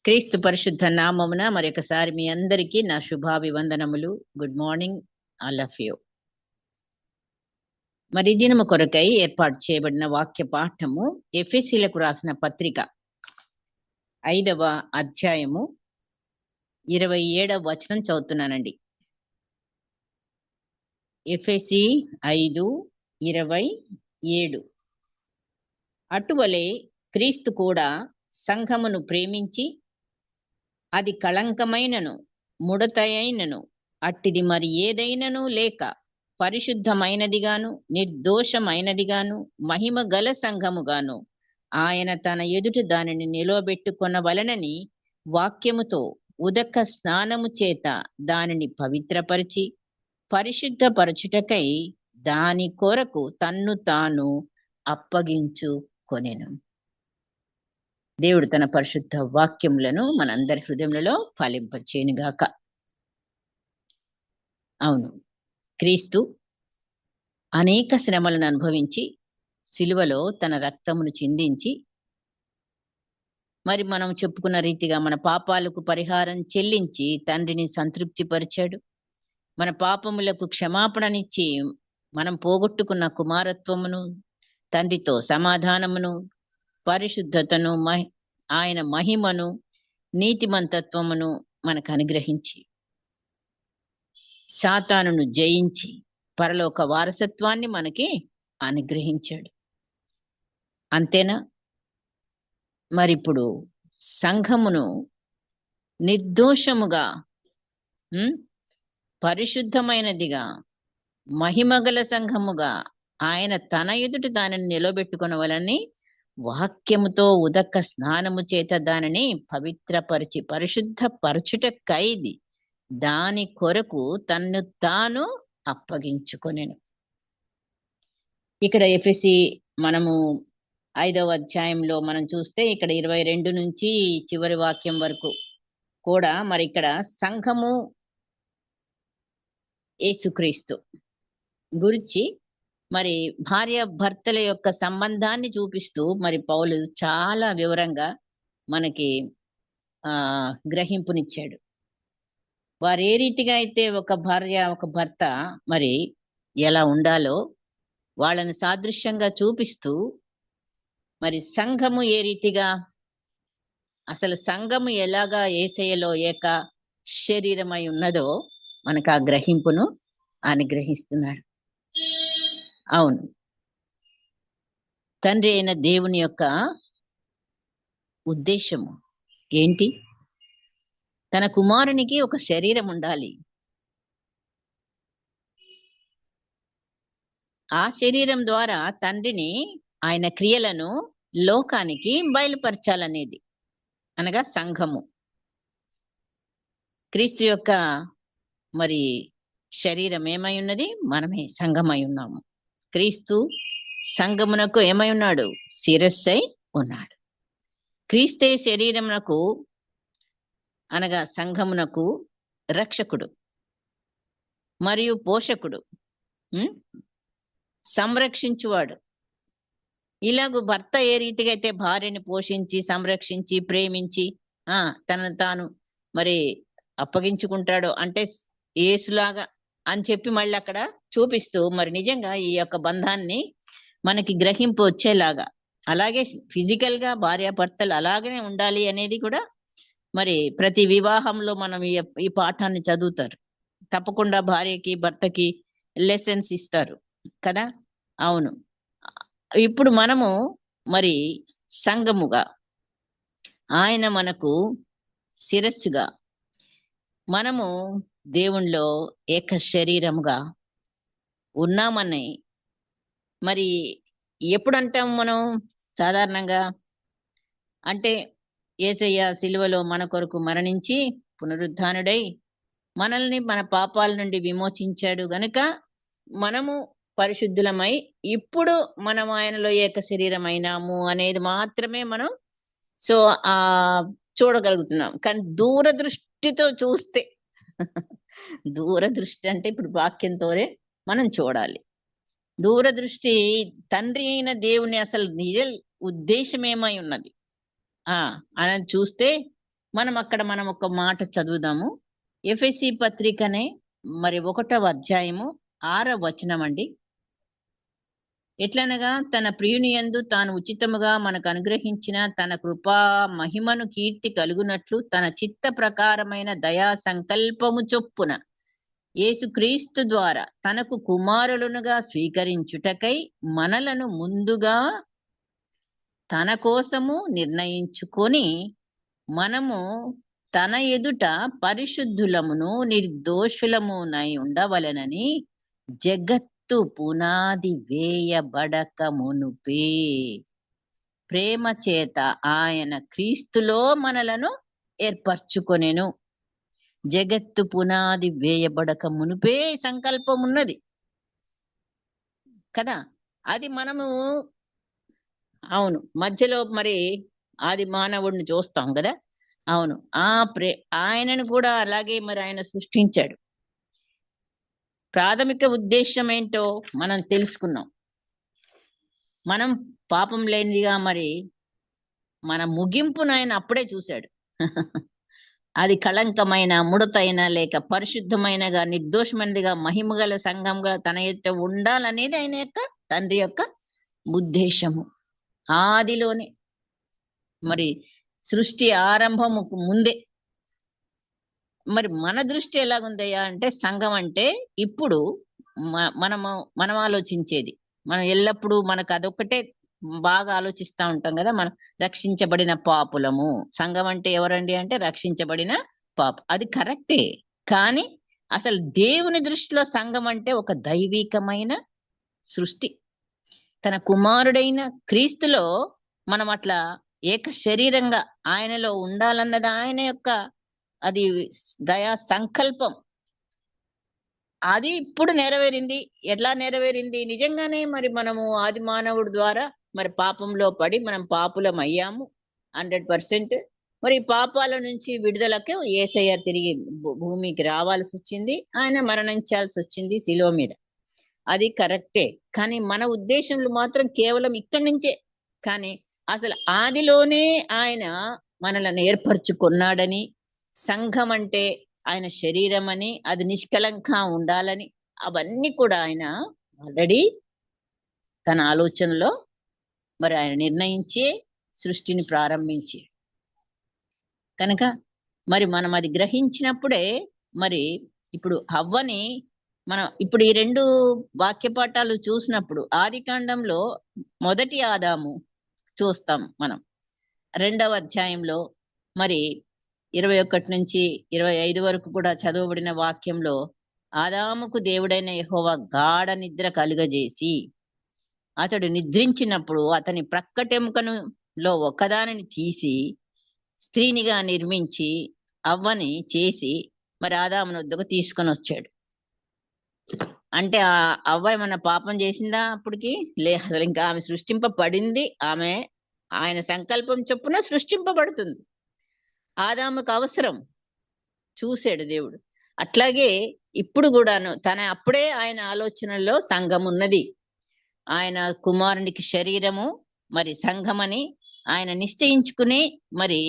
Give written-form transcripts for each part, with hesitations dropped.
క్రీస్తు పరిశుద్ధ నామమున మరొకసారి మీ అందరికీ నా శుభాభివందనములు. Good morning, all of you. మరి దినము కొరకై ఏర్పాటు చేయబడిన వాక్య పాఠము ఎఫెసీలకు రాసిన పత్రిక 5వ అధ్యాయము 27వ వచనం చదువుతున్నానండి. ఎఫెసీ 5:27. అటువలే క్రీస్తు కూడా సంఘమును ప్రేమించి అది కళంకమైనను ముడతయైనను అట్టిది మరి ఏదైనను లేక పరిశుద్ధమైనదిగాను నిర్దోషమైనదిగాను మహిమ గల సంఘముగాను ఆయన తన ఎదుట దానిని నిలవబెట్టుకొనవలెనని వాక్యముతో ఉదక స్నానము చేత దానిని పవిత్రపరిచి పరిశుద్ధపరచుటకై దాని కొరకు తన్ను తాను అప్పగించుకొనెను. దేవుడు తన పరిశుద్ధ వాక్యములను మనందరి హృదయములలో ఫలింపచేయునుగాక. అవును, క్రీస్తు అనేక శ్రమలను అనుభవించి సిలువలో తన రక్తమును చిందించి మరి మనం చెప్పుకున్న రీతిగా మన పాపాలకు పరిహారం చెల్లించి తండ్రిని సంతృప్తిపరిచాడు. మన పాపములకు క్షమాపణనిచ్చి మనం పోగొట్టుకున్న కుమారత్వమును, తండ్రితో సమాధానమును, పరిశుద్ధతను, ఆయన మహిమను, నీతిమంతత్వమును మనకు అనుగ్రహించి సాతానును జయించి పరలోక వారసత్వాన్ని మనకి అనుగ్రహించాడు. అంతేనా? మరిప్పుడు సంఘమును నిర్దోషముగా, పరిశుద్ధమైనదిగా, మహిమగల సంఘముగా ఆయన తన ఎదుట దానిని నిలబెట్టుకొనవలని వాక్యముతో ఉదక స్నానము చేత దానిని పవిత్రపరిచి పరిశుద్ధపరచుట ఖైది దాని కొరకు తన్ను తాను అప్పగించుకొనెను. ఇక్కడ ఎఫెసీ మనము 5వ అధ్యాయంలో మనం చూస్తే ఇక్కడ 22 నుంచి చివరి వాక్యం వరకు కూడా మరి ఇక్కడ సంఘము యేసుక్రీస్తు గురించి మరి భార్య భర్తల యొక్క సంబంధాన్ని చూపిస్తూ మరి పౌలు చాలా వివరంగా మనకి గ్రహింపునిచ్చాడు. వారు ఏ రీతిగా అయితే ఒక భార్య ఒక భర్త మరి ఎలా ఉండాలో వాళ్ళని సాదృశ్యంగా చూపిస్తూ మరి సంఘము ఏ రీతిగా, అసలు సంఘము ఎలాగా యేసయ్యలో ఏక శరీరమై ఉన్నదో మనకు ఆ గ్రహింపును అనుగ్రహిస్తున్నాడు. అవును, తండ్రి అయిన దేవుని యొక్క ఉద్దేశము ఏంటి? తన కుమారునికి ఒక శరీరం ఉండాలి. ఆ శరీరం ద్వారా తండ్రిని, ఆయన క్రియలను లోకానికి బయలుపరచాలనేది, అనగా సంఘము. క్రీస్తు యొక్క మరి శరీరం ఏమై ఉన్నది? మనమే సంఘమై ఉన్నాము. క్రీస్తు సంఘమునకు ఏమై ఉన్నాడు? శిరస్సై ఉన్నాడు. క్రీస్తే శరీరమునకు అనగా సంఘమునకు రక్షకుడు మరియు పోషకుడు, సంరక్షించువాడు. ఇలాగూ భర్త ఏ రీతిగా అయితే భార్యని పోషించి సంరక్షించి ప్రేమించి తనను తాను మరి అప్పగించుకుంటాడో, అంటే యేసులాగా అని చెప్పి మళ్ళీ అక్కడ చూపిస్తూ మరి నిజంగా ఈ యొక్క బంధాన్ని మనకి గ్రహింపు వచ్చేలాగా, అలాగే ఫిజికల్ గా భార్యాభర్తలు అలాగనే ఉండాలి అనేది కూడా మరి ప్రతి వివాహంలో మనం ఈ పాఠాన్ని చదువుతారు. తప్పకుండా భార్యకి భర్తకి లెసన్స్ ఇస్తారు కదా. అవును, ఇప్పుడు మనము మరి సంఘముగా, ఆయన మనకు శిరస్సుగా, మనము దేవునిలో ఏక శరీరముగా ఉన్నామని మరి ఎప్పుడు అంటాం మనం సాధారణంగా? అంటే యేసయ్య సిలువలో మన కొరకు మరణించి పునరుద్ధానుడై మనల్ని మన పాపాల నుండి విమోచించాడు గనుక మనము పరిశుద్ధులమై ఇప్పుడు మనం ఆయనలో ఏక శరీరమైనాము అనేది మాత్రమే మనం చూడగలుగుతున్నాం. కానీ దూరదృష్టితో చూస్తే దూరదృష్టి అంటే ఇప్పుడు వాక్యంతోనే మనం చూడాలి. దూరదృష్టి తండ్రి అయిన దేవుని అసలు నిజ ఉద్దేశం ఏమై ఉన్నది అని చూస్తే మనం ఒక మాట చదువుదాము. ఎఫెసీ పత్రికనే మరి 1వ అధ్యాయము 6వ వచనం అండి. ఎట్లనగా తన ప్రియుని యందు తాను ఉచితముగా మనకు అనుగ్రహించిన తన కృపా మహిమను కీర్తి కలుగునట్లు తన చిత్త ప్రకారమైన దయా సంకల్పము చొప్పున యేసుక్రీస్తు ద్వారా తనకు కుమారులనుగా స్వీకరించుటకై మనలను ముందుగా తన కోసము నిర్ణయించుకొని మనము తన ఎదుట పరిశుద్ధులమును నిర్దోషులమునై ఉండవలెనని జగత్తు పునాది వేయబడక మునుపే ప్రేమ చేత ఆయన క్రీస్తులో మనలను ఏర్పరచుకొనెను. జగత్తు పునాది వేయబడక మునుపే సంకల్పం ఉన్నది కదా. అది మనము అవును మధ్యలో మరి ఆది మానవుడిని చూస్తాం కదా. అవును ఆయనను కూడా అలాగే మరి ఆయన సృష్టించాడు. ప్రాథమిక ఉద్దేశం ఏంటో మనం తెలుసుకున్నాం. మనం పాపం లేనిదిగా మరి మన ముగింపును ఆయన అప్పుడే చూశాడు. అది కళంకమైన ముడతైన లేక పరిశుద్ధమైనగా నిర్దోషమైనదిగా మహిమగల సంఘంగా తన ఎదుట ఉండాలనేది ఆయన యొక్క తండ్రి యొక్క ఉద్దేశము. ఆదిలోనే మరి సృష్టి ఆరంభముకు ముందే. మరి మన దృష్టి ఎలాగుందయ్యా అంటే సంఘం అంటే ఇప్పుడు మనం ఆలోచించేది, మనం ఎల్లప్పుడూ మనకు అదొక్కటే బాగా ఆలోచిస్తా ఉంటాం కదా. మనం రక్షించబడిన పాపులము. సంఘం అంటే ఎవరండి అంటే రక్షించబడిన పాపు. అది కరెక్టే. కానీ అసలు దేవుని దృష్టిలో సంఘం అంటే ఒక దైవికమైన సృష్టి. తన కుమారుడైన క్రీస్తులో మనం అట్లా ఏక శరీరంగా ఆయనలో ఉండాలన్నది ఆయన యొక్క అది దయా సంకల్పం. అది ఇప్పుడు నెరవేరింది. ఎట్లా నెరవేరింది? నిజంగానే మరి మనము ఆది మానవుడి ద్వారా మరి పాపంలో పడి మనం పాపులం అయ్యాము 100%. మరి పాపాల నుంచి విడుదలకు యేసయ్య తిరిగి భూమికి రావాల్సి వచ్చింది. ఆయన మరణించాల్సి వచ్చింది శిలువ మీద. అది కరెక్టే. కానీ మన ఉద్దేశంలో మాత్రం కేవలం ఇక్కడి నుంచే. కానీ అసలు ఆదిలోనే ఆయన మనలను ఏర్పరచుకున్నాడని, సంఘం అంటే ఆయన శరీరం అని, అది నిష్కలంగా ఉండాలని, అవన్నీ కూడా ఆయన ఆల్రెడీ తన ఆలోచనలో మరి ఆయన నిర్ణయించి సృష్టిని ప్రారంభించి కనుక మరి మనం అది గ్రహించినప్పుడే మరి ఇప్పుడు హవ్వని మనం ఇప్పుడు ఈ 2 వాక్యపాఠాలు చూసినప్పుడు ఆదికాండంలో మొదటి ఆదాము చూస్తాం మనం. 2వ అధ్యాయంలో మరి 21 నుంచి 25 వరకు కూడా చదవబడిన వాక్యంలో ఆదాముకు దేవుడైన యెహోవా గాఢ నిద్ర కలుగజేసి అతడు నిద్రించినప్పుడు అతని ప్రక్కటెముకనులో ఒకదానిని తీసి స్త్రీనిగా నిర్మించి అవ్వని చేసి మరి ఆదామును వద్దకు తీసుకొని వచ్చాడు. అంటే ఆ అవ్వ ఏమన్నా పాపం చేసిందా అప్పటికి? అసలు ఇంకా ఆమె సృష్టింపబడింది. ఆమె ఆయన సంకల్పం చొప్పున సృష్టింపబడుతుంది. ఆదాముకు అవసరం చూశాడు దేవుడు. అట్లాగే ఇప్పుడు కూడాను అప్పుడే ఆయన ఆలోచనలో సంఘం ఉన్నది. ఆయన కుమారునికి శరీరము మరి సంఘమని ఆయన నిశ్చయించుకుని మరి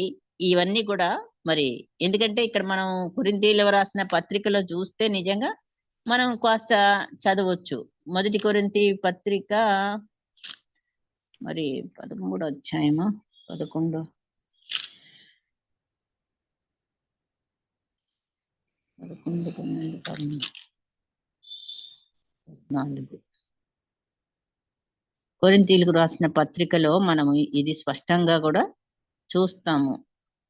ఇవన్నీ కూడా మరి ఎందుకంటే ఇక్కడ మనం కొరింథీయులకు రాసిన పత్రికలో చూస్తే నిజంగా మనం కాస్త చదవచ్చు. 1 కొరింథీ పత్రిక మరి 13వ అధ్యాయమా 11 14 కొరింథీయులకు రాసిన పత్రికలో మనము ఇది స్పష్టంగా కూడా చూస్తాము.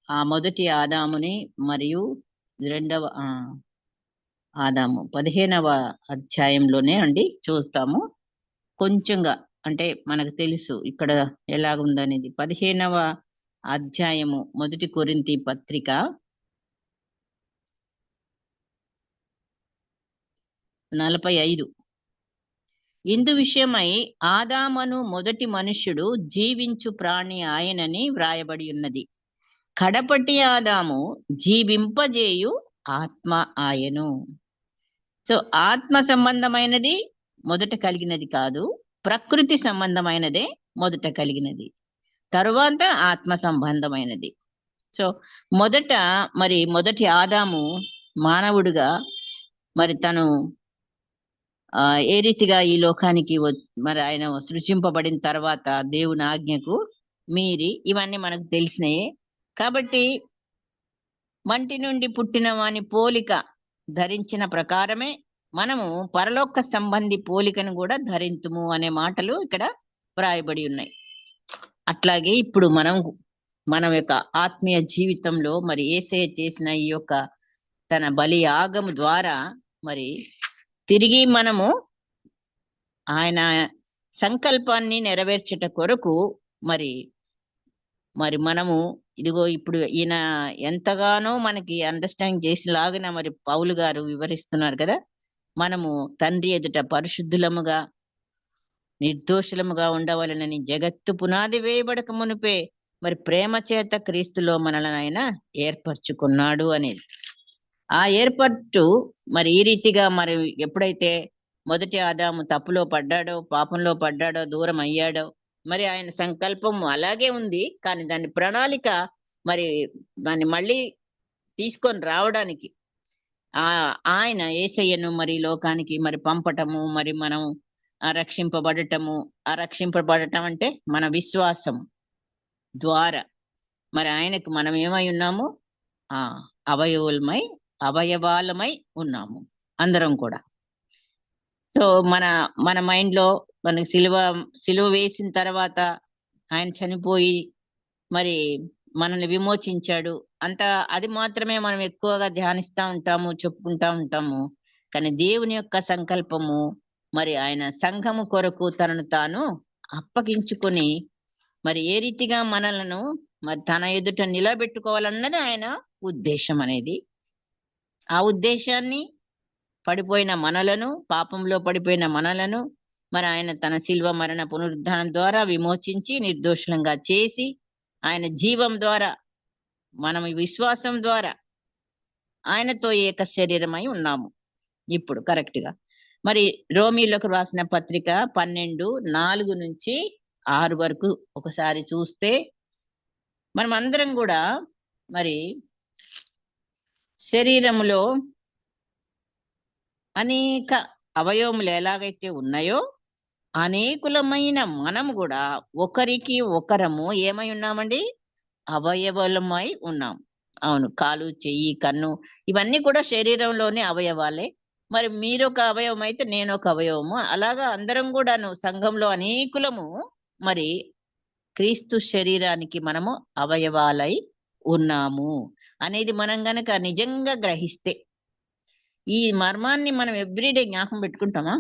ఆ మొదటి ఆదాముని మరియు 2వ ఆదాము 15వ అధ్యాయంలోనే అండి చూస్తాము. కొంచెంగా అంటే మనకు తెలుసు ఇక్కడ ఎలాగుందనేది. 15వ అధ్యాయము 1 కొరింథీ పత్రిక 45. ఇందు విషయమై ఆదామను మొదటి మనుష్యుడు జీవించు ప్రాణి ఆయనని వ్రాయబడి ఉన్నది. కడపటి ఆదాము జీవింపజేయు ఆత్మ ఆయను. సో ఆత్మ సంబంధమైనది మొదట కలిగినది కాదు, ప్రకృతి సంబంధమైనదే మొదట కలిగినది, తరువాత ఆత్మ సంబంధమైనది. సో మొదట మొదటి ఆదాము మానవుడిగా మరి తను ఏ రీతిగా ఈ లోకానికి మరి ఆయన సృజింపబడిన తర్వాత దేవుని ఆజ్ఞకు మీరి ఇవన్నీ మనకు తెలిసినాయే. కాబట్టి మంటి నుండి పుట్టిన వాని పోలిక ధరించిన ప్రకారమే మనము పరలోక సంబంధి పోలికను కూడా ధరింతుము అనే మాటలు ఇక్కడ వ్రాయబడి ఉన్నాయి. అట్లాగే ఇప్పుడు మన యొక్క ఆత్మీయ జీవితంలో మరి యేసయ్య చేసిన ఈ యొక్క తన బలి యాగము ద్వారా మరి తిరిగి మనము ఆయన సంకల్పాన్ని నెరవేర్చుట కొరకు మరి మనము ఇదిగో ఇప్పుడు ఈయన ఎంతగానో మనకి అండర్స్టాండ్ చేసేలాగిన మరి పౌలు గారు వివరిస్తున్నారు కదా. మనము తండ్రి ఎదుట పరిశుద్ధులముగా నిర్దోషులముగా ఉండవలనని జగత్తు పునాది వేయబడక మునిపే మరి ప్రేమ చేత క్రీస్తులో మనల్ని ఆయన ఏర్పరచుకున్నాడు అనేది. ఆ ఏర్పట్టు మరి ఈ రీతిగా మరి ఎప్పుడైతే మొదటి ఆదాము తప్పులో పడ్డాడో, పాపంలో పడ్డాడో, దూరం అయ్యాడో, మరి ఆయన సంకల్పం అలాగే ఉంది. కానీ దాని ప్రణాళిక మరి దాన్ని మళ్ళీ తీసుకొని రావడానికి ఆయన యేసయ్యను మరి లోకానికి మరి పంపటము, మరి మనం రక్షింపబడటము. రక్షింపబడటం అంటే మన విశ్వాసం ద్వారా మరి ఆయనకు మనం ఏమై ఉన్నాము? అవయవాలమై ఉన్నాము అందరం కూడా. సో మన మైండ్ లో మనకి సిలువ వేసిన తర్వాత ఆయన చనిపోయి మరి మనల్ని విమోచించాడు అంత, అది మాత్రమే మనం ఎక్కువగా ధ్యానిస్తూ ఉంటాము, చెప్పుకుంటా ఉంటాము. కానీ దేవుని యొక్క సంకల్పము మరి ఆయన సంఘము కొరకు తనను తాను అప్పగించుకొని మరి ఏ రీతిగా మనలను మరి తన ఎదుట నిలబెట్టుకోవాలన్నది ఆయన ఉద్దేశం అనేది. ఆ ఉద్దేశాన్ని పడిపోయిన మనలను, పాపంలో పడిపోయిన మనలను మరి ఆయన తన శిల్వ మరణ పునరుద్ధానం ద్వారా విమోచించి నిర్దోషులంగా చేసి ఆయన జీవం ద్వారా మనం విశ్వాసం ద్వారా ఆయనతో ఏక శరీరమై ఉన్నాము ఇప్పుడు కరెక్ట్ గా. మరి రోమీలకు రాసిన పత్రిక 12:4-6 వరకు ఒకసారి చూస్తే మనం అందరం కూడా మరి శరీరములో అనేక అవయవములు ఎలాగైతే ఉన్నాయో అనేకులమైన మనము కూడా ఒకరికి ఒకరము ఏమై ఉన్నామండి? అవయవలమై ఉన్నాం. అవును, కాలు, చెయ్యి, కన్ను ఇవన్నీ కూడా శరీరంలోని అవయవాలే. మరి మీరొక అవయవం అయితే నేను ఒక అవయవము. అలాగా అందరం కూడాను సంఘంలో అనేకులము మరి క్రీస్తు శరీరానికి మనము అవయవాలై ఉన్నాము అనేది మనం గనక నిజంగా గ్రహిస్తే, ఈ మర్మాన్ని మనం ఎవ్రీడే జ్ఞాపకం పెట్టుకుంటామా?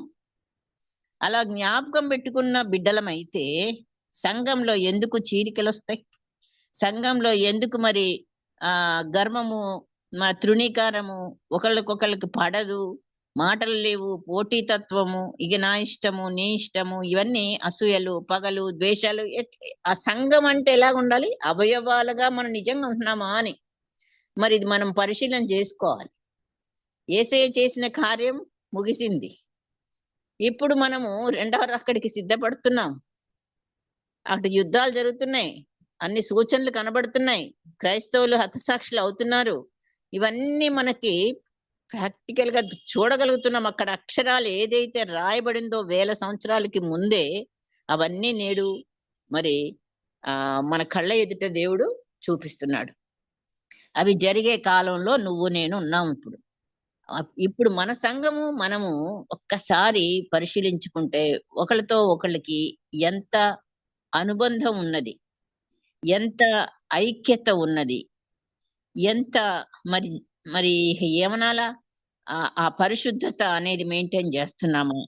అలా జ్ఞాపకం పెట్టుకున్న బిడ్డలమైతే సంఘంలో ఎందుకు చీరికలు వస్తాయి? సంఘంలో ఎందుకు మరి గర్వము, తృణీకారము, ఒకళ్ళకొకళ్ళకి పడదు, మాటలు లేవు, పోటీతత్వము, ఇక నా ఇష్టము నీ ఇష్టము, ఇవన్నీ అసూయలు, పగలు, ద్వేషాలు. ఆ సంఘం అంటే ఎలాగ ఉండాలి? అవయవాలుగా మనం నిజంగా ఉంటున్నామా అని మరి ఇది మనం పరిశీలన చేసుకోవాలి. యేసయ్య చేసిన కార్యం ముగిసింది. ఇప్పుడు మనము రెండవ రాకడికి సిద్ధపడుతున్నాం. అటు యుద్ధాలు జరుగుతున్నాయి, అన్ని సూచనలు కనబడుతున్నాయి, క్రైస్తవులు హతసాక్షులు అవుతున్నారు. ఇవన్నీ మనకి ప్రాక్టికల్ గా చూడగలుగుతున్నాం. అక్కడ అక్షరాలు ఏదైతే రాయబడిందో 1000 సంవత్సరాలకి ముందే అవన్నీ నేడు మరి మన కళ్ళ ఎదుట దేవుడు చూపిస్తున్నాడు. అవి జరిగే కాలంలో నువ్వు నేను ఉన్నాం. ఇప్పుడు మన సంఘము మనము ఒక్కసారి పరిశీలించుకుంటే ఒకళ్ళతో ఒకళ్ళకి ఎంత అనుబంధం ఉన్నది, ఎంత ఐక్యత ఉన్నది, ఎంత మరి మరి ఏమనాలా ఆ పరిశుద్ధత అనేది మెయింటైన్ చేస్తున్నాము.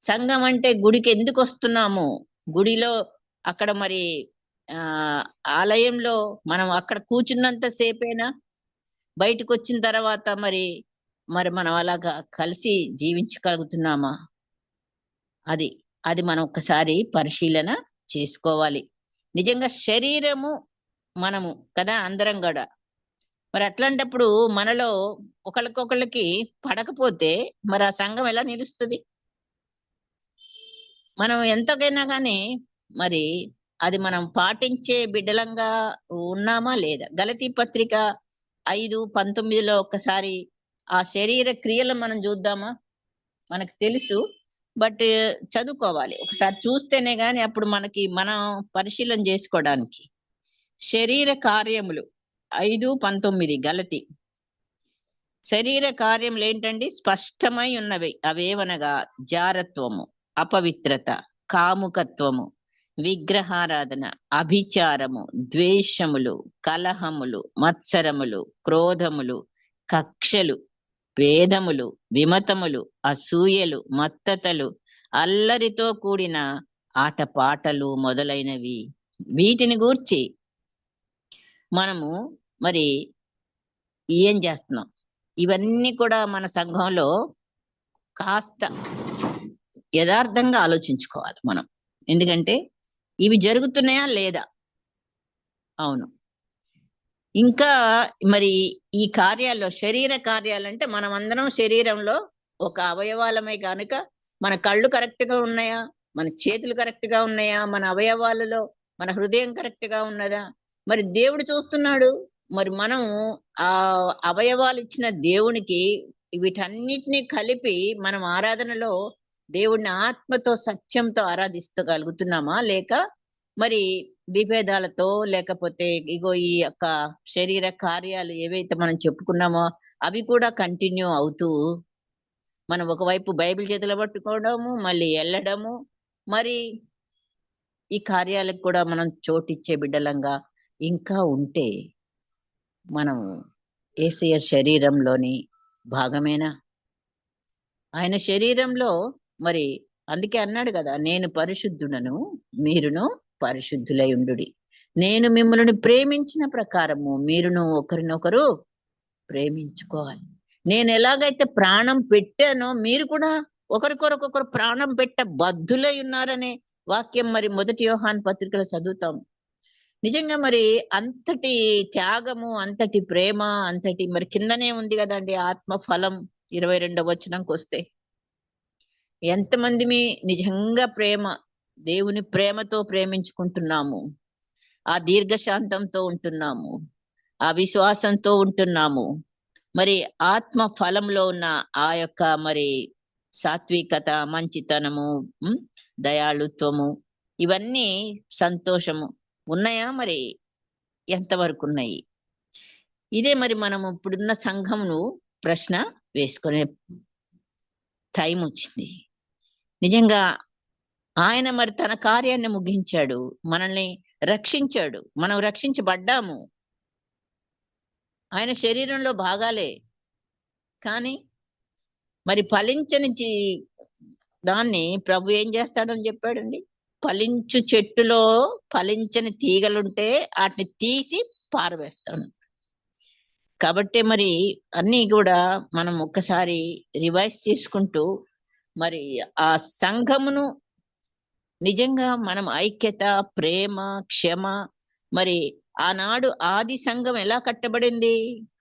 సంఘం అంటే గుడికి ఎందుకు వస్తున్నాము? గుడిలో అక్కడ మరి ఆలయంలో మనం అక్కడ కూర్చున్నంత సేపేనా? బయటకు వచ్చిన తర్వాత మరి మనం అలాగా కలిసి జీవించగలుగుతున్నామా? అది మనం ఒక్కసారి పరిశీలన చేసుకోవాలి. నిజంగా శరీరము మనము కదా అందరం కూడా. మరి అట్లాంటప్పుడు మనలో ఒకళ్ళకొకళ్ళకి పడకపోతే మరి ఆ సంఘం ఎలా నిలుస్తుంది? మనం ఎంతకైనా కానీ మరి అది మనం పాటించే బిడ్డలంగా ఉన్నామా లేదా? గలతీ పత్రిక 5:19లో ఒక్కసారి ఆ శరీర క్రియలు మనం చూద్దామా? మనకు తెలుసు. బట్ చదువుకోవాలి. ఒకసారి చూస్తేనే గాని అప్పుడు మనకి మనం పరిశీలన చేసుకోవడానికి. శరీర కార్యములు 5:19 గలతీ. శరీర కార్యములు ఏంటండి? స్పష్టమై ఉన్నవి. అవేవనగా జారత్వము, అపవిత్రత, కాముకత్వము, విగ్రహారాధన, అభిచారము, ద్వేషములు, కలహములు, మత్సరములు, క్రోధములు, కక్షలు, భేదములు, విమతములు, అసూయలు, మత్తతలు, అల్లరితో కూడిన ఆటపాటలు మొదలైనవి. వీటిని గూర్చి మనము మరి ఏం చేస్తున్నాం? ఇవన్నీ కూడా మన సంఘంలో కాస్త యథార్థంగా ఆలోచించుకోవాలి మనం. ఎందుకంటే ఇవి జరుగుతున్నాయా లేదా? అవును. ఇంకా మరి ఈ కార్యాల్లో శరీర కార్యాలంటే మనం అందరం శరీరంలో ఒక అవయవాలమే కనుక మన కళ్ళు కరెక్ట్ గా ఉన్నాయా? మన చేతులు కరెక్ట్ గా ఉన్నాయా? మన అవయవాలలో మన హృదయం కరెక్ట్ గా ఉన్నదా? మరి దేవుడు చూస్తున్నాడు. మరి మనం ఆ అవయవాలు ఇచ్చిన దేవునికి వీటన్నిటిని కలిపి మనం ఆరాధనలో దేవుడిని ఆత్మతో సత్యంతో ఆరాధిస్తగలుగుతున్నామా? లేక మరి విభేదాలతో, లేకపోతే ఇగో ఈ యొక్క శరీర కార్యాలు ఏవైతే మనం చెప్పుకున్నామో అవి కూడా కంటిన్యూ అవుతూ మనం ఒకవైపు బైబిల్ చేతిలో పట్టుకోవడము, మళ్ళీ వెళ్ళడము, మరి ఈ కార్యాలకు కూడా మనం చోటిచ్చే బిడ్డలంగా ఇంకా ఉంటే మనం యేసయ్య శరీరంలోని భాగమేనా? ఆయన శరీరంలో మరి అందుకే అన్నాడు కదా, నేను పరిశుద్ధుడను, మీరును పరిశుద్ధులై ఉండుడి. నేను మిమ్మల్ని ప్రేమించిన ప్రకారము మీరును ఒకరినొకరు ప్రేమించుకోవాలి. నేను ఎలాగైతే ప్రాణం పెట్టానో మీరు కూడా ఒకరికొరకొకరు ప్రాణం పెట్ట బద్ధులై ఉన్నారనే వాక్యం మరి 1 యోహాను పత్రికలో చదువుతాం. నిజంగా మరి అంతటి త్యాగము, అంతటి ప్రేమ, అంతటి మరి కిందనే ఉంది కదండి ఆత్మ ఫలం 22వ వచనంకి వస్తే ఎంతమంది నిజంగా ప్రేమ, దేవుని ప్రేమతో ప్రేమించుకుంటున్నాము, ఆ దీర్ఘశాంతంతో ఉంటున్నాము, ఆ విశ్వాసంతో ఉంటున్నాము. మరి ఆత్మ ఫలంలో ఉన్న ఆ యొక్క మరి సాత్వికత, మంచితనము, దయాళుత్వము, ఇవన్నీ సంతోషము ఉన్నాయా? మరి ఎంతవరకు ఉన్నాయి? ఇదే మరి మనం ఇప్పుడున్న సంఘమును ప్రశ్న వేసుకునే టైం వచ్చింది. నిజంగా ఆయన మరి తన కార్యాన్ని ముగించాడు, మనల్ని రక్షించాడు, మనం రక్షించబడ్డాము. ఆయన శరీరంలో భాగాలే. కానీ మరి ఫలించని దాన్ని ప్రభు ఏం చేస్తాడని చెప్పాడండి? ఫలించు చెట్టులో ఫలించని తీగలుంటే వాటిని తీసి పారవేస్తాడు. కాబట్టి మరి అన్నీ కూడా మనం ఒక్కసారి రివైజ్ చేసుకుంటూ మరి ఆ సంఘమును నిజంగా మనం ఐక్యత, ప్రేమ, క్షమ, మరి ఆనాడు ఆది సంఘం ఎలా కట్టబడింది?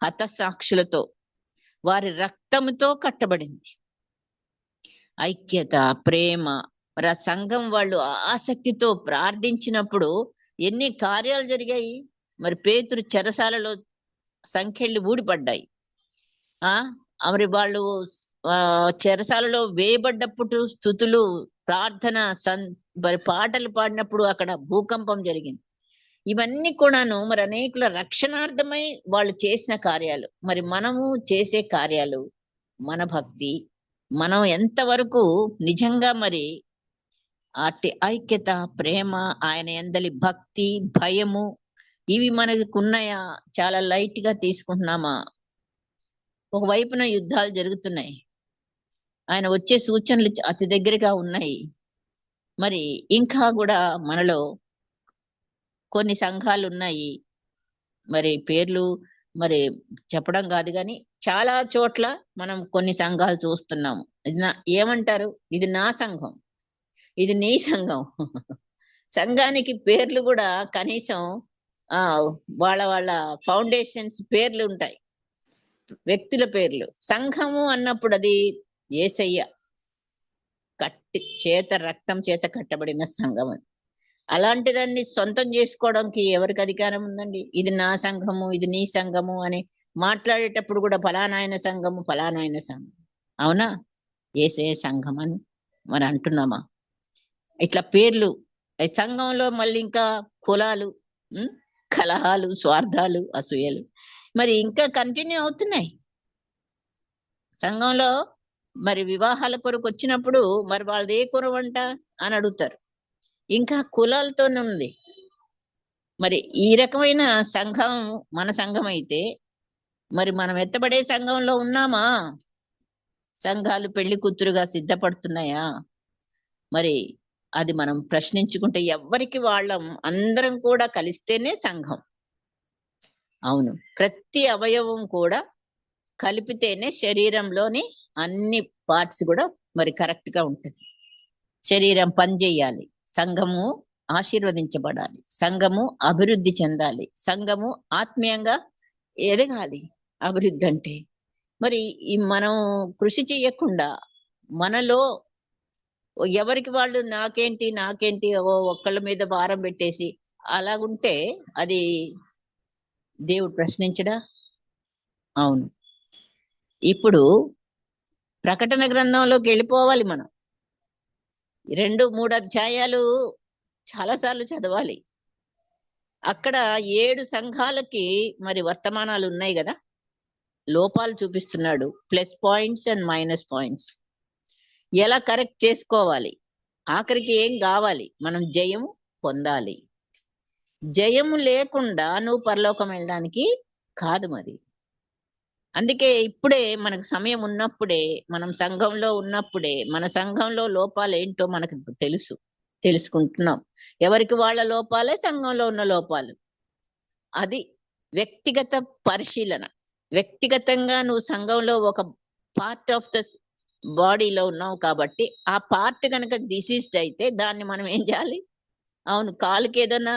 హతసాక్షులతో, వారి రక్తముతో కట్టబడింది. ఐక్యత, ప్రేమ, మరి ఆ సంఘం వాళ్ళు ఆసక్తితో ప్రార్థించినప్పుడు ఎన్ని కార్యాలు జరిగాయి. మరి పేతురు చెరసాలలో సంఖ్యలు ఊడిపడ్డాయి. మరి వాళ్ళు చెరసాలలో వేయబడ్డప్పుడు స్తుతులు, ప్రార్థన, మరి పాటలు పాడినప్పుడు అక్కడ భూకంపం జరిగింది. ఇవన్నీ కూడాను మరి అనేకుల రక్షణార్థమై వాళ్ళు చేసిన కార్యాలు. మరి మనము చేసే కార్యాలు, మన భక్తి, మనం ఎంతవరకు నిజంగా మరి అట్టి ఐక్యత, ప్రేమ, ఆయన యందలి భక్తి, భయము ఇవి మనకున్నాయా? చాలా లైట్ గా తీసుకుంటున్నామా? ఒకవైపున యుద్ధాలు జరుగుతున్నాయి, ఆయన వచ్చే సూచనలు అతి దగ్గరగా ఉన్నాయి. మరి ఇంకా కూడా మనలో కొన్ని సంఘాలు ఉన్నాయి, మరి పేర్లు మరి చెప్పడం కాదు కానీ చాలా చోట్ల మనం కొన్ని సంఘాలు చూస్తున్నాము. ఏమంటారు? ఇది నా సంఘం, ఇది నీ సంఘం. సంఘానికి పేర్లు కూడా కనీసం వాళ్ళ వాళ్ళ ఫౌండేషన్స్ పేర్లు ఉంటాయి, వ్యక్తుల పేర్లు. సంఘము అన్నప్పుడు అది యేసయ్య రక్తం చేత కట్టబడిన సంఘం. అది అలాంటిదాన్ని సొంతం చేసుకోవడానికి ఎవరికి అధికారం ఉందండి? ఇది నా సంఘము, ఇది నీ సంఘము అని మాట్లాడేటప్పుడు కూడా ఫలానాయన సంఘము, ఫలానాయన సంఘం. అవునా? యేసయ్య సంఘం అని మరి అంటున్నామా? ఇట్లా పేర్లు సంఘంలో మళ్ళీ ఇంకా కులాలు, ఉం? కలహాలు, స్వార్థాలు, అసూయలు మరి ఇంకా కంటిన్యూ అవుతున్నాయి. సంఘంలో మరి వివాహాల కొరకు వచ్చినప్పుడు మరి వాళ్ళది ఏ కులమంట అని అడుగుతారు. ఇంకా కులాలతోనే ఉంది. మరి ఈ రకమైన సంఘం మన సంఘం అయితే మరి మనం ఎత్తబడే సంఘంలో ఉన్నామా? సంఘాలు పెళ్లి కూతురుగా సిద్ధపడుతున్నాయా? మరి అది మనం ప్రశ్నించుకుంటే ఎవ్వరికి వాళ్ళం అందరం కూడా కలిస్తేనే సంఘం. అవును. ప్రతి అవయవం కూడా కలిపితేనే శరీరంలోని అన్ని పార్ట్స్ కూడా మరి కరెక్ట్ గా ఉంటది. శరీరం పనిచేయాలి, సంఘము ఆశీర్వదించబడాలి, సంఘము అభివృద్ధి చెందాలి, సంఘము ఆత్మీయంగా ఎదగాలి. అభివృద్ధి అంటే మరి ఈ మనం కృషి చేయకుండా మనలో ఎవరికి వాళ్ళు నాకేంటి నాకేంటి ఒక్కళ్ళ మీద భారం పెట్టేసి అలాగుంటే అది దేవుడు ప్రశ్నించడా? అవును. ఇప్పుడు ప్రకటన గ్రంథంలోకి వెళ్ళిపోవాలి మనం. 2, 3 అధ్యాయాలు చాలా సార్లు చదవాలి. అక్కడ 7 సంఘాలకి మరి వర్తమానాలు ఉన్నాయి కదా, లోపాలు చూపిస్తున్నాడు. Plus points and minus points ఎలా కరెక్ట్ చేసుకోవాలి, ఆఖరికి ఏం కావాలి, మనం జయము పొందాలి. జయము లేకుండా నువ్వు పరలోకం వెళ్ళడానికి కాదు. మరి అందుకే ఇప్పుడే మనకు సమయం ఉన్నప్పుడే, మనం సంఘంలో ఉన్నప్పుడే మన సంఘంలో లోపాలు ఏంటో మనకు తెలుసుకుంటున్నాం. ఎవరికి వాళ్ళ లోపాలే సంఘంలో ఉన్న లోపాలు. అది వ్యక్తిగత పరిశీలన. వ్యక్తిగతంగా నువ్వు సంఘంలో ఒక పార్ట్ ఆఫ్ ద బాడీలో ఉన్నావు కాబట్టి ఆ పార్ట్ కనుక డిసీజ్డ్ అయితే దాన్ని మనం ఏం చేయాలి? అవును, కాలుకి ఏదన్నా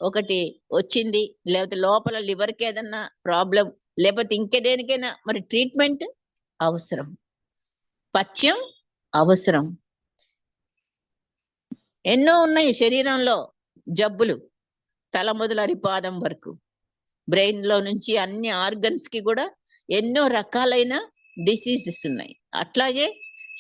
ఒకటి వచ్చింది, లేకపోతే లోపల లివర్కి ఏదన్నా ప్రాబ్లం, లేకపోతే ఇంకేదేనికైనా మరి ట్రీట్మెంట్ అవసరం, పథ్యం అవసరం. ఎన్నో ఉన్నాయి శరీరంలో జబ్బులు, తల మొదలు పాదం వరకు, బ్రెయిన్ లో నుంచి అన్ని ఆర్గన్స్ కి కూడా ఎన్నో రకాలైన డిసీజెస్ ఉన్నాయి. అట్లాగే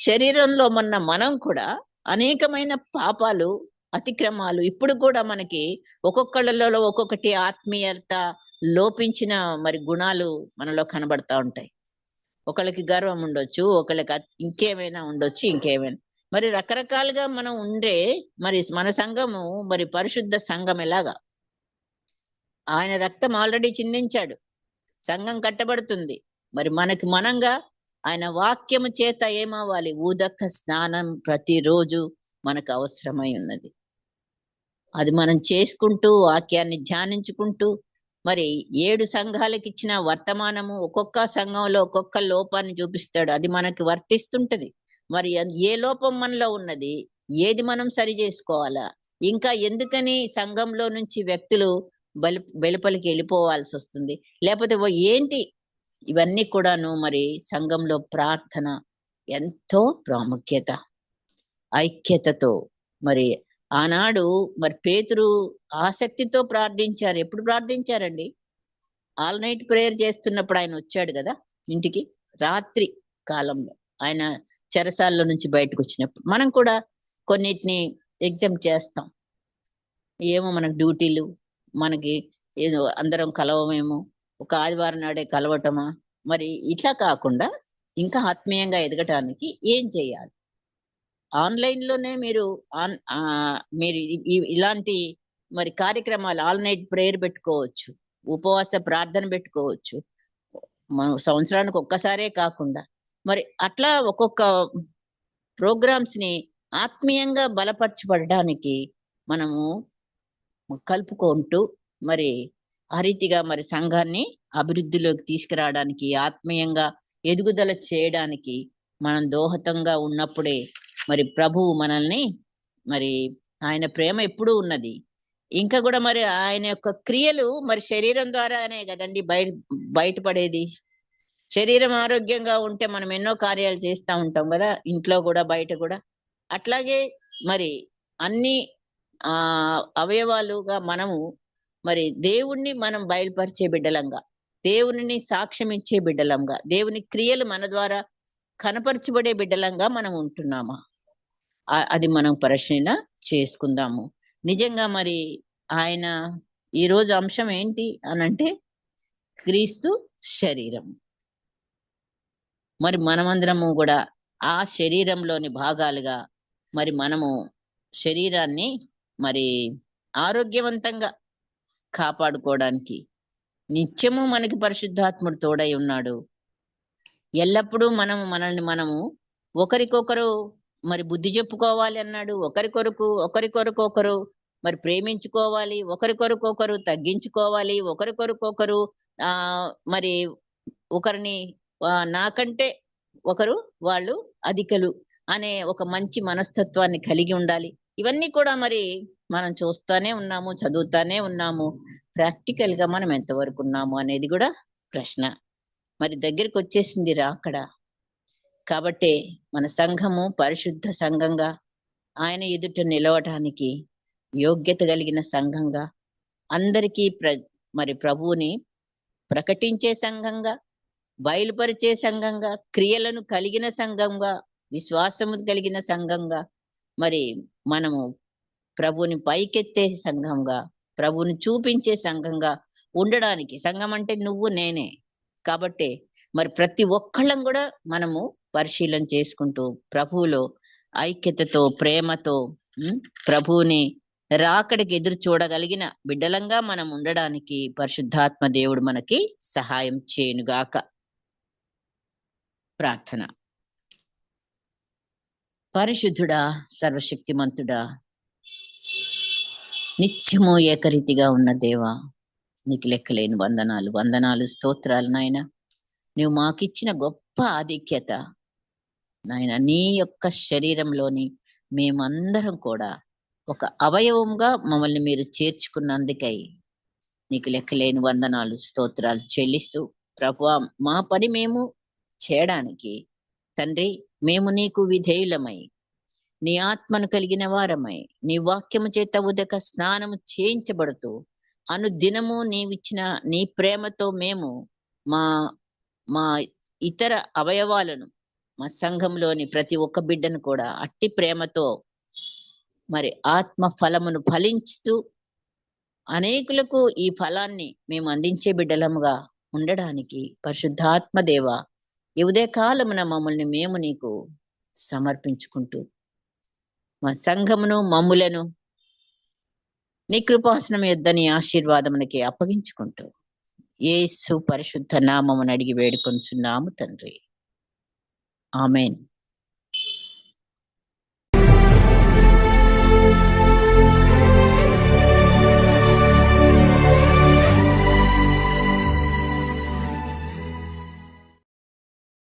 శరీరంలో మనం కూడా అనేకమైన పాపాలు, అతిక్రమాలు ఇప్పుడు కూడా మనకి ఒక్కొక్కళ్ళలో ఒక్కొక్కటి ఆత్మీయత లోపించిన మరి గుణాలు మనలో కనబడతా ఉంటాయి. ఒకళ్ళకి గర్వం ఉండొచ్చు, ఒకళ్ళకి ఇంకేమైనా ఉండొచ్చు, ఇంకేమైనా మరి రకరకాలుగా మనం ఉండే మరి మన సంఘము మరి పరిశుద్ధ సంఘం ఎలాగా? ఆయన రక్తం ఆల్రెడీ చిందించాడు, సంఘం కట్టబడుతుంది. మరి మనకి మనంగా ఆయన వాక్యము చేత ఏమవ్వాలి? ఉదక స్నానం ప్రతిరోజు మనకు అవసరమై ఉన్నది. అది మనం చేసుకుంటూ వాక్యాన్ని ధ్యానించుకుంటూ మరి 7 సంఘాలకు ఇచ్చిన వర్తమానము ఒక్కొక్క సంఘంలో ఒక్కొక్క లోపాన్ని చూపిస్తాడు. అది మనకి వర్తిస్తుంటది. మరి ఏ లోపం మనలో ఉన్నది, ఏది మనం సరి చేసుకోవాలా, ఇంకా ఎందుకని సంఘంలో నుంచి వ్యక్తులు వెలుపలికి వెళ్ళిపోవాల్సి వస్తుంది, లేకపోతే ఏంటి, ఇవన్నీ కూడాను మరి సంఘంలో ప్రార్థన ఎంతో ప్రాముఖ్యత, ఐక్యతతో. మరి ఆనాడు మరి పేతురు ఆసక్తితో ప్రార్థించారు. ఎప్పుడు ప్రార్థించారండి? ఆల్ నైట్ ప్రేయర్ చేస్తున్నప్పుడు ఆయన వచ్చాడు కదా ఇంటికి, రాత్రి కాలంలో ఆయన చెరసాల్లో నుంచి బయటకు వచ్చినప్పుడు. మనం కూడా కొన్నిటిని ఎగ్జామ్ చేస్తాం. ఏమో మనకు డ్యూటీలు, మనకి ఏదో అందరం కలవమేమో, ఒక ఆదివారం నాడే కలవటమా, మరి ఇట్లా కాకుండా ఇంకా ఆత్మీయంగా ఎదగటానికి ఏం చేయాలి? ఆన్లైన్ లోనే మీరు మీరు ఇలాంటి మరి కార్యక్రమాలు ఆల్ నైట్ ప్రేయర్ పెట్టుకోవచ్చు, ఉపవాస ప్రార్థన పెట్టుకోవచ్చు. మనం సంవత్సరానికి ఒక్కసారే కాకుండా మరి అట్లా ఒక్కొక్క ప్రోగ్రామ్స్ ని ఆత్మీయంగా బలపరచబడడానికి మనము కలుపుకుంటూ మరి ఆ రీతిగా మరి సంఘాన్ని అభివృద్ధిలోకి తీసుకురావడానికి, ఆత్మీయంగా ఎదుగుదల చేయడానికి మనం దోహదంగా ఉన్నప్పుడే మరి ప్రభువు మనల్ని మరి ఆయన ప్రేమ ఎప్పుడూ ఉన్నది. ఇంకా కూడా మరి ఆయన యొక్క క్రియలు మరి శరీరం ద్వారానే కదండి బయటపడేది. శరీరం ఆరోగ్యంగా ఉంటే మనం ఎన్నో కార్యాలు చేస్తూ ఉంటాం కదా, ఇంట్లో కూడా బయట కూడా. అట్లాగే మరి అన్ని ఆ అవయవాలుగా మనము మరి దేవుణ్ణి మనం బయలుపరిచే బిడ్డలంగా, దేవునిని సాక్ష్యం ఇచ్చే బిడ్డలంగా, దేవుని క్రియలు మన ద్వారా కనపరచబడే బిడ్డలంగా మనం ఉంటున్నామా? అది మనం పరిశీలన చేసుకుందాము. నిజంగా మరి ఆయన ఈరోజు అంశం ఏంటి అనంటే క్రీస్తు శరీరం. మరి మనమందరము గూడా ఆ శరీరంలోని భాగాలుగా మరి మనము శరీరాన్ని మరి ఆరోగ్యవంతంగా కాపాడుకోవడానికి నిత్యము మనకి పరిశుద్ధాత్ముడు తోడై ఉన్నాడు. ఎల్లప్పుడూ మనము ఒకరికొకరు మరి బుద్ధి చెప్పుకోవాలి అన్నాడు. ఒకరికొకరు మరి ప్రేమించుకోవాలి. ఒకరికొకరు తగ్గించుకోవాలి. ఒకరికొకరు మరి ఒకరిని నాకంటే ఒకరు వాళ్ళు అధికులు అనే ఒక మంచి మనస్తత్వాన్ని కలిగి ఉండాలి. ఇవన్నీ కూడా మరి మనం చూస్తానే ఉన్నాము, చదువుతానే ఉన్నాము. ప్రాక్టికల్‌గా మనం ఎంతవరకు ఉన్నాము అనేది గూడా ప్రశ్న. మరి దగ్గరికొచ్చేసింది రాకడ. కాబట్టే మన సంఘము పరిశుద్ధ సంఘంగా, ఆయన ఎదుట నిలవటానికి యోగ్యత కలిగిన సంఘంగా, అందరికీ మరి ప్రభువుని ప్రకటించే సంఘంగా, బయలుపరిచే సంఘంగా, క్రియలను కలిగిన సంఘంగా, విశ్వాసము కలిగిన సంఘంగా, మరి మనము ప్రభువుని పైకెత్తే సంఘంగా, ప్రభువుని చూపించే సంఘంగా ఉండడానికి, సంఘం అంటే నువ్వు నేనే. కాబట్టే మరి ప్రతి ఒక్కళ్ళం గూడా మనము పరిశీలన చేసుకుంటూ ప్రభువులో ఐక్యతతో, ప్రేమతో ప్రభువుని రాకడికి ఎదురు చూడగలిగిన బిడ్డలంగా మనం ఉండడానికి పరిశుద్ధాత్మ దేవుడు మనకి సహాయం చేయనుగాక. ప్రార్థన. పరిశుద్ధుడా, సర్వశక్తిమంతుడా, నిత్యము ఏకరీతిగా ఉన్న దేవా, నీకు లెక్కలేని వందనాలు, స్తోత్రాలు నాయన. నువ్వు మాకిచ్చిన గొప్ప ఆధిక్యత నాయన, నీ యొక్క శరీరంలోని మేమందరం కూడా ఒక అవయవంగా మమ్మల్ని మీరు చేర్చుకున్నందుకై నీకు లెక్కలేని వందనాలు, స్తోత్రాలు చెల్లిస్తూ ప్రభువా, మా పని మేము చేయడానికి తండ్రి, మేము నీకు విధేయులమై, నీ ఆత్మను కలిగిన వారమై, నీ వాక్యము చేత ఉదక స్నానము చేయించబడుతూ అనుదినము నీవిచ్చిన నీ ప్రేమతో మేము మా మా ఇతర అవయవాలను, మా సంఘంలోని ప్రతి ఒక్క బిడ్డను కూడా అట్టి ప్రేమతో మరి ఆత్మ ఫలమును ఫలించుతూ అనేకులకు ఈ ఫలాన్ని మేము అందించే బిడ్డలముగా ఉండడానికి పరిశుద్ధాత్మ దేవ, ఈ ఉదయకాలమున మమ్మల్ని మేము నీకు సమర్పించుకుంటూ మా సంఘమును మమ్ములను నీ కృపాసనం యొద్ద నీ ఆశీర్వాదమునకి అప్పగించుకుంటూ యేసు పరిశుద్ధ నామమును అడిగి వేడుకొంచున్నాము తండ్రి. ఆమేన్.